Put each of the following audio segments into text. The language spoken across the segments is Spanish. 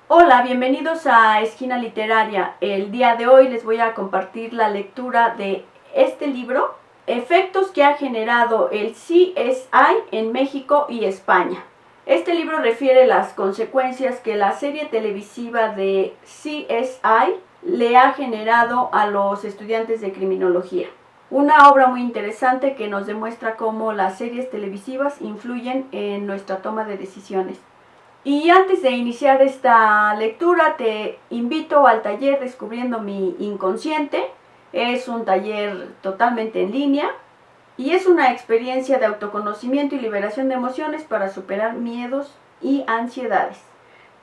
Hola, bienvenidos a Esquina Literaria. El día de hoy les voy a compartir la lectura de este libro, Efectos que ha generado el CSI en México y España. Este libro refiere las consecuencias que la serie televisiva de CSI le ha generado a los estudiantes de criminología. Una obra muy interesante que nos demuestra cómo las series televisivas influyen en nuestra toma de decisiones. Y antes de iniciar esta lectura te invito al taller Descubriendo mi Inconsciente. Es un taller totalmente en línea y es una experiencia de autoconocimiento y liberación de emociones para superar miedos y ansiedades.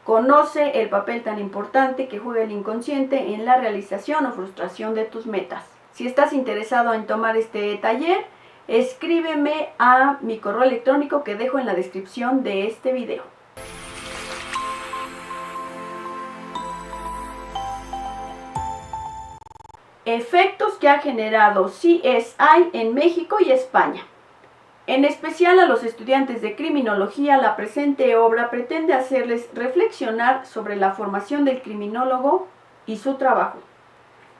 Conoce el papel tan importante que juega el inconsciente en la realización o frustración de tus metas. Si estás interesado en tomar este taller, escríbeme a mi correo electrónico que dejo en la descripción de este video. Efectos que ha generado CSI en México y España. En especial a los estudiantes de criminología, la presente obra pretende hacerles reflexionar sobre la formación del criminólogo y su trabajo.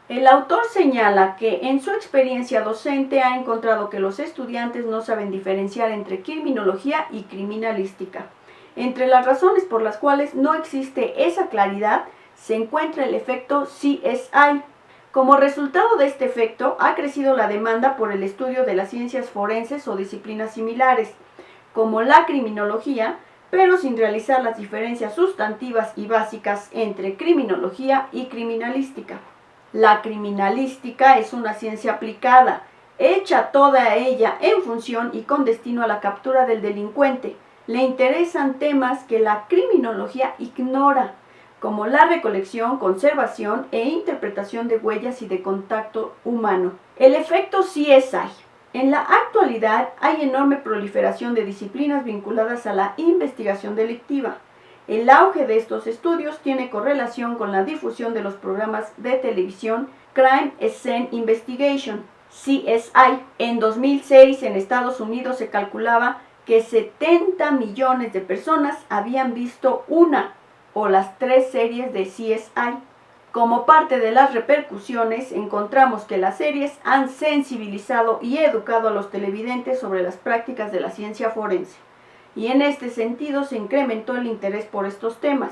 El autor señala que en su experiencia docente ha encontrado que los estudiantes no saben diferenciar entre criminología y criminalística. Entre las razones por las cuales no existe esa claridad se encuentra el efecto CSI. Como resultado de este efecto, ha crecido la demanda por el estudio de las ciencias forenses o disciplinas similares, como la criminología, pero sin realizar las diferencias sustantivas y básicas entre criminología y criminalística. La criminalística es una ciencia aplicada, hecha toda ella en función y con destino a la captura del delincuente. Le interesan temas que la criminología ignora, como la recolección, conservación e interpretación de huellas y de contacto humano. El efecto CSI. En la actualidad hay enorme proliferación de disciplinas vinculadas a la investigación delictiva. El auge de estos estudios tiene correlación con la difusión de los programas de televisión Crime Scene Investigation, CSI. En 2006 en Estados Unidos se calculaba que 70 millones de personas habían visto una o las 3 series de CSI. Como parte de las repercusiones, encontramos que las series han sensibilizado y educado a los televidentes sobre las prácticas de la ciencia forense, y en este sentido se incrementó el interés por estos temas.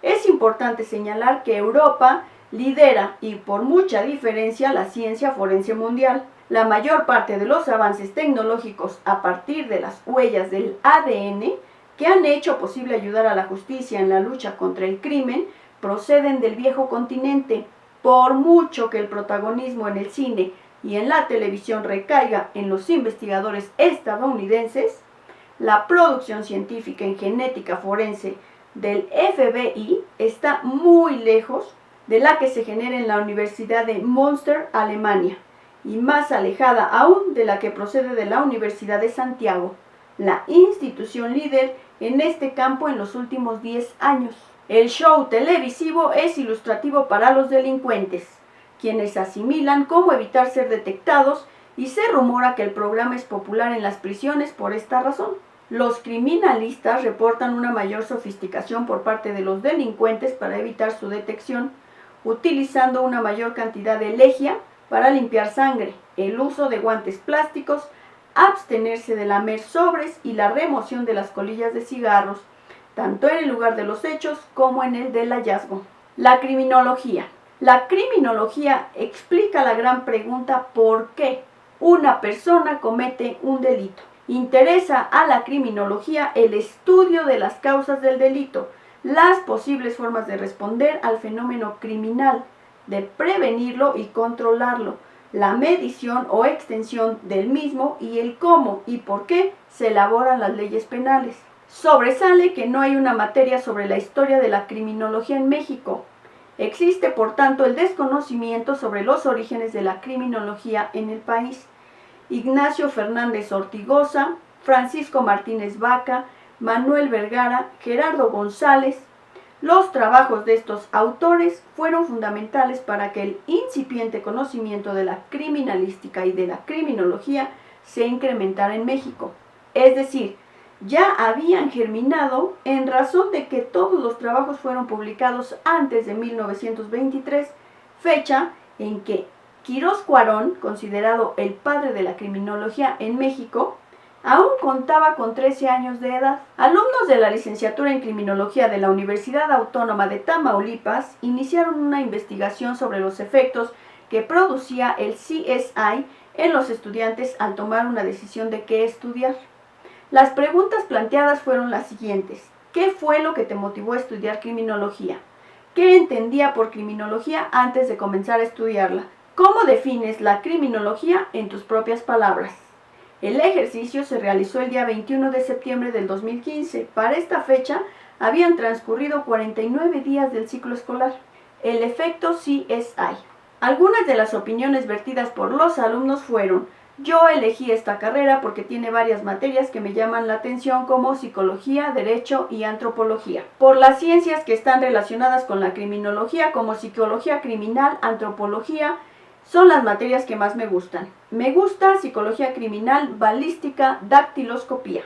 Es importante señalar que Europa lidera, y por mucha diferencia, la ciencia forense mundial. La mayor parte de los avances tecnológicos a partir de las huellas del ADN que han hecho posible ayudar a la justicia en la lucha contra el crimen, proceden del viejo continente. Por mucho que el protagonismo en el cine y en la televisión recaiga en los investigadores estadounidenses, la producción científica en genética forense del FBI está muy lejos de la que se genera en la Universidad de Münster, Alemania, y más alejada aún de la que procede de la Universidad de Santiago, la institución líder en este campo en los últimos 10 años. El show televisivo es ilustrativo para los delincuentes, quienes asimilan cómo evitar ser detectados, y se rumora que el programa es popular en las prisiones por esta razón. Los criminalistas reportan una mayor sofisticación por parte de los delincuentes para evitar su detección, utilizando una mayor cantidad de lejía para limpiar sangre, el uso de guantes plásticos, abstenerse de lamer sobres y la remoción de las colillas de cigarros, tanto en el lugar de los hechos como en el del hallazgo. La criminología. La criminología explica la gran pregunta ¿por qué una persona comete un delito? Interesa a la criminología el estudio de las causas del delito, las posibles formas de responder al fenómeno criminal, de prevenirlo y controlarlo, la medición o extensión del mismo y el cómo y por qué se elaboran las leyes penales. Sobresale que no hay una materia sobre la historia de la criminología en México. Existe, por tanto, el desconocimiento sobre los orígenes de la criminología en el país. Ignacio Fernández Ortigoza, Francisco Martínez Vaca, Manuel Vergara, Gerardo González. Los trabajos de estos autores fueron fundamentales para que el incipiente conocimiento de la criminalística y de la criminología se incrementara en México. Es decir, ya habían germinado en razón de que todos los trabajos fueron publicados antes de 1923, fecha en que Quirós Cuarón, considerado el padre de la criminología en México, aún contaba con 13 años de edad. Alumnos de la licenciatura en criminología de la Universidad Autónoma de Tamaulipas iniciaron una investigación sobre los efectos que producía el CSI en los estudiantes al tomar una decisión de qué estudiar. Las preguntas planteadas fueron las siguientes. ¿Qué fue lo que te motivó a estudiar criminología? ¿Qué entendía por criminología antes de comenzar a estudiarla? ¿Cómo defines la criminología en tus propias palabras? El ejercicio se realizó el día 21 de septiembre del 2015. Para esta fecha habían transcurrido 49 días del ciclo escolar. El efecto CSI. Algunas de las opiniones vertidas por los alumnos fueron: yo elegí esta carrera porque tiene varias materias que me llaman la atención, como psicología, derecho y antropología. Por las ciencias que están relacionadas con la criminología, como psicología criminal, antropología, son las materias que más me gustan. Me gusta psicología criminal, balística, dactiloscopía.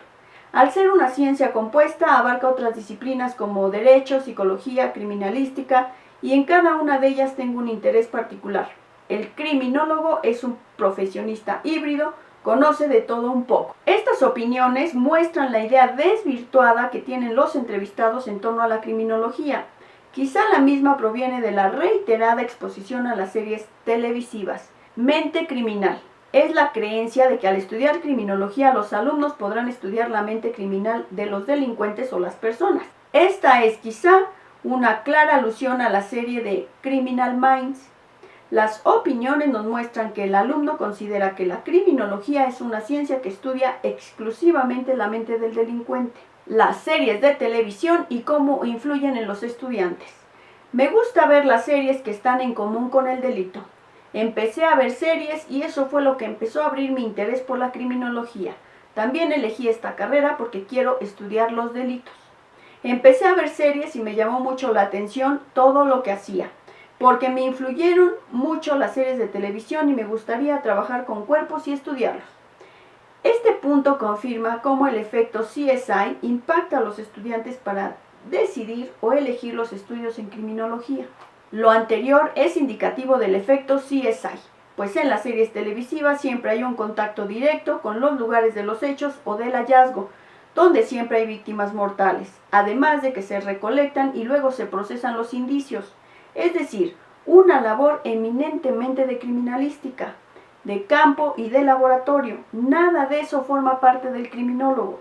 Al ser una ciencia compuesta, abarca otras disciplinas como derecho, psicología, criminalística, y en cada una de ellas tengo un interés particular. El criminólogo es un profesionista híbrido, conoce de todo un poco. Estas opiniones muestran la idea desvirtuada que tienen los entrevistados en torno a la criminología. Quizá la misma proviene de la reiterada exposición a las series televisivas. Mente criminal. Es la creencia de que al estudiar criminología los alumnos podrán estudiar la mente criminal de los delincuentes o las personas. Esta es quizá una clara alusión a la serie de Criminal Minds. Las opiniones nos muestran que el alumno considera que la criminología es una ciencia que estudia exclusivamente la mente del delincuente. Las series de televisión y cómo influyen en los estudiantes. Me gusta ver las series que están en común con el delito. Empecé a ver series y eso fue lo que empezó a abrir mi interés por la criminología. También elegí esta carrera porque quiero estudiar los delitos. Empecé a ver series y me llamó mucho la atención todo lo que hacía, porque me influyeron mucho las series de televisión y me gustaría trabajar con cuerpos y estudiarlos. Este punto confirma cómo el efecto CSI impacta a los estudiantes para decidir o elegir los estudios en criminología. Lo anterior es indicativo del efecto CSI, pues en las series televisivas siempre hay un contacto directo con los lugares de los hechos o del hallazgo, donde siempre hay víctimas mortales, además de que se recolectan y luego se procesan los indicios. Es decir, una labor eminentemente de criminalística, de campo y de laboratorio. Nada de eso forma parte del criminólogo.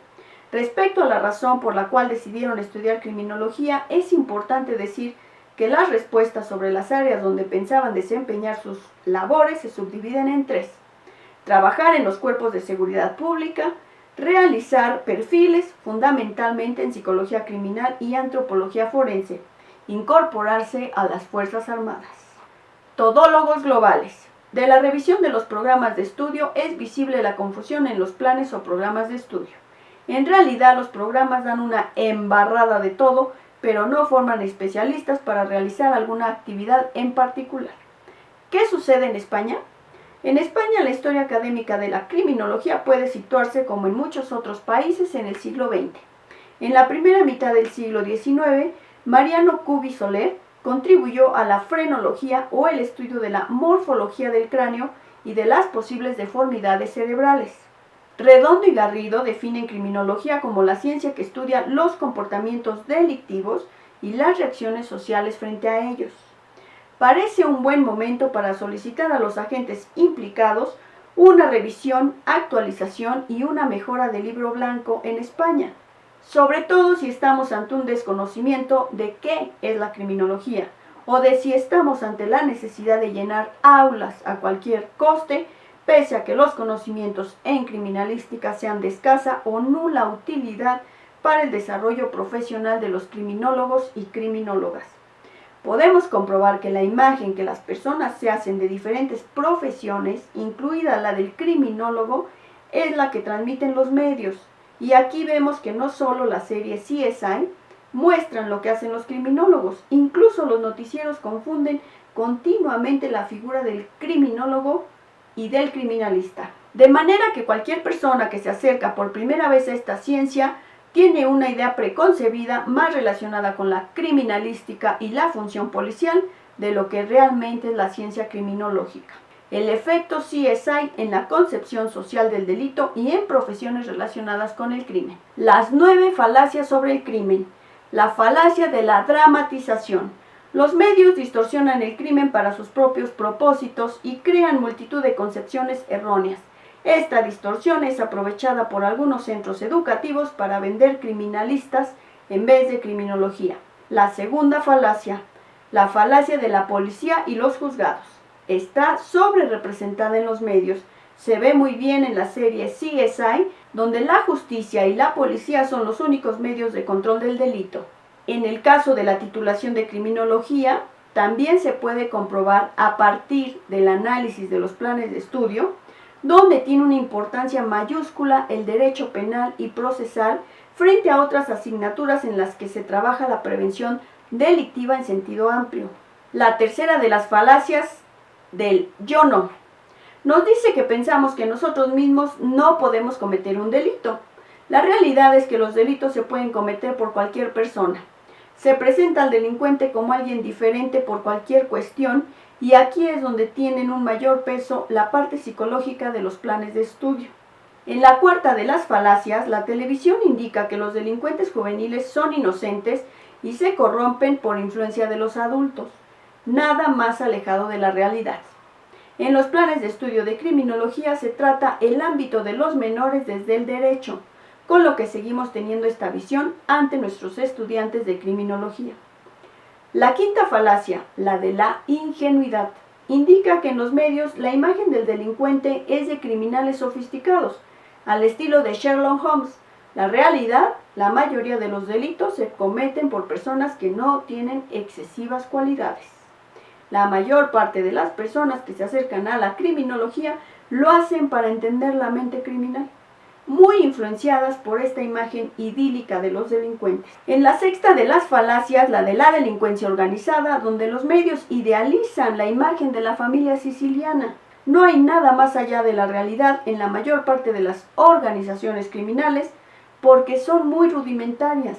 Respecto a la razón por la cual decidieron estudiar criminología, es importante decir que las respuestas sobre las áreas donde pensaban desempeñar sus labores se subdividen en tres: trabajar en los cuerpos de seguridad pública, realizar perfiles fundamentalmente en psicología criminal y antropología forense, incorporarse a las Fuerzas Armadas. Todólogos globales. De la revisión de los programas de estudio es visible la confusión en los planes o programas de estudio. En realidad los programas dan una embarrada de todo, pero no forman especialistas para realizar alguna actividad en particular. ¿Qué sucede en España? En España la historia académica de la criminología puede situarse como en muchos otros países en el siglo XX. En la primera mitad del siglo XIX, Mariano Cubi Soler contribuyó a la frenología o el estudio de la morfología del cráneo y de las posibles deformidades cerebrales. Redondo y Garrido definen criminología como la ciencia que estudia los comportamientos delictivos y las reacciones sociales frente a ellos. Parece un buen momento para solicitar a los agentes implicados una revisión, actualización y una mejora del libro blanco en España, sobre todo si estamos ante un desconocimiento de qué es la criminología o de si estamos ante la necesidad de llenar aulas a cualquier coste, pese a que los conocimientos en criminalística sean de escasa o nula utilidad para el desarrollo profesional de los criminólogos y criminólogas. Podemos comprobar que la imagen que las personas se hacen de diferentes profesiones, incluida la del criminólogo, es la que transmiten los medios. Y aquí vemos que no solo la serie CSI muestran lo que hacen los criminólogos, incluso los noticieros confunden continuamente la figura del criminólogo y del criminalista. de manera que cualquier persona que se acerca por primera vez a esta ciencia tiene una idea preconcebida más relacionada con la criminalística y la función policial de lo que realmente es la ciencia criminológica. El efecto CSI en la concepción social del delito y en profesiones relacionadas con el crimen. Las 9 falacias sobre el crimen. La falacia de la dramatización. Los medios distorsionan el crimen para sus propios propósitos y crean multitud de concepciones erróneas. Esta distorsión es aprovechada por algunos centros educativos para vender criminalistas en vez de criminología. La segunda falacia, la falacia de la policía y los juzgados. Está sobrerepresentada en los medios. Se ve muy bien en la serie CSI, donde la justicia y la policía son los únicos medios de control del delito. En el caso de la titulación de criminología, también se puede comprobar a partir del análisis de los planes de estudio, donde tiene una importancia mayúscula el derecho penal y procesal frente a otras asignaturas en las que se trabaja la prevención delictiva en sentido amplio. La tercera de las falacias del yo no. Nos dice que pensamos que nosotros mismos no podemos cometer un delito. La realidad es que los delitos se pueden cometer por cualquier persona. Se presenta al delincuente como alguien diferente por cualquier cuestión y aquí es donde tienen un mayor peso la parte psicológica de los planes de estudio. En la cuarta de las falacias, la televisión indica que los delincuentes juveniles son inocentes y se corrompen por influencia de los adultos. Nada más alejado de la realidad. En los planes de estudio de criminología se trata el ámbito de los menores desde el derecho, con lo que seguimos teniendo esta visión ante nuestros estudiantes de criminología. La quinta falacia, la de la ingenuidad, indica que en los medios la imagen del delincuente es de criminales sofisticados, al estilo de Sherlock Holmes. La realidad, la mayoría de los delitos se cometen por personas que no tienen excesivas cualidades. La mayor parte de las personas que se acercan a la criminología lo hacen para entender la mente criminal, muy influenciadas por esta imagen idílica de los delincuentes. En la sexta de las falacias, la de la delincuencia organizada, donde los medios idealizan la imagen de la familia siciliana. No hay nada más allá de la realidad en la mayor parte de las organizaciones criminales porque son muy rudimentarias.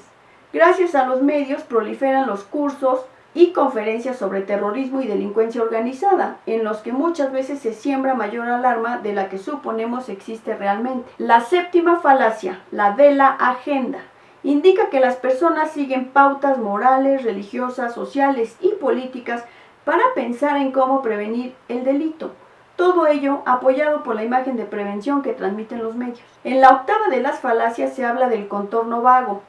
Gracias a los medios proliferan los cursos y conferencias sobre terrorismo y delincuencia organizada, en los que muchas veces se siembra mayor alarma de la que suponemos existe realmente. La séptima falacia, la de la agenda, indica que las personas siguen pautas morales, religiosas, sociales y políticas para pensar en cómo prevenir el delito. Todo ello apoyado por la imagen de prevención que transmiten los medios. En la octava de las falacias se habla del contorno vago,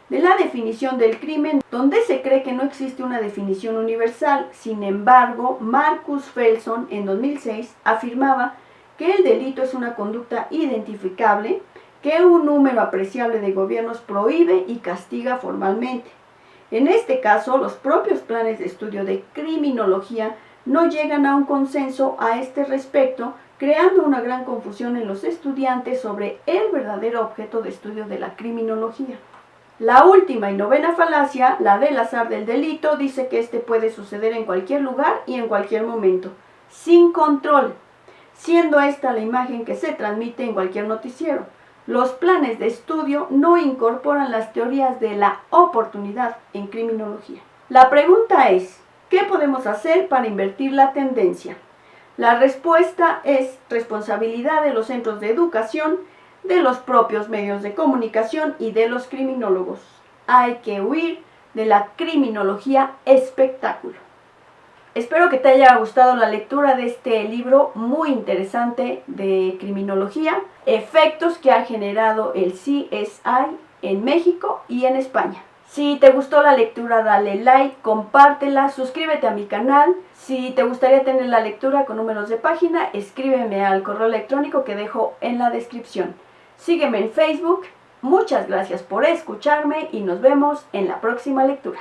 de la definición del crimen, donde se cree que no existe una definición universal. Sin embargo, Marcus Felson en 2006 afirmaba que el delito es una conducta identificable que un número apreciable de gobiernos prohíbe y castiga formalmente. En este caso, los propios planes de estudio de criminología no llegan a un consenso a este respecto, creando una gran confusión en los estudiantes sobre el verdadero objeto de estudio de la criminología. La última y novena falacia, la del azar del delito, dice que este puede suceder en cualquier lugar y en cualquier momento, sin control, siendo esta la imagen que se transmite en cualquier noticiero. Los planes de estudio no incorporan las teorías de la oportunidad en criminología. La pregunta es, ¿qué podemos hacer para invertir la tendencia? La respuesta es responsabilidad de los centros de educación, de los propios medios de comunicación y de los criminólogos. Hay que huir de la criminología espectáculo. Espero que te haya gustado la lectura de este libro muy interesante de criminología, efectos que ha generado el CSI en México y en España. Si te gustó la lectura, dale like, compártela, suscríbete a mi canal. Si te gustaría tener la lectura con números de página, escríbeme al correo electrónico que dejo en la descripción. Sígueme en Facebook. Muchas gracias por escucharme y nos vemos en la próxima lectura.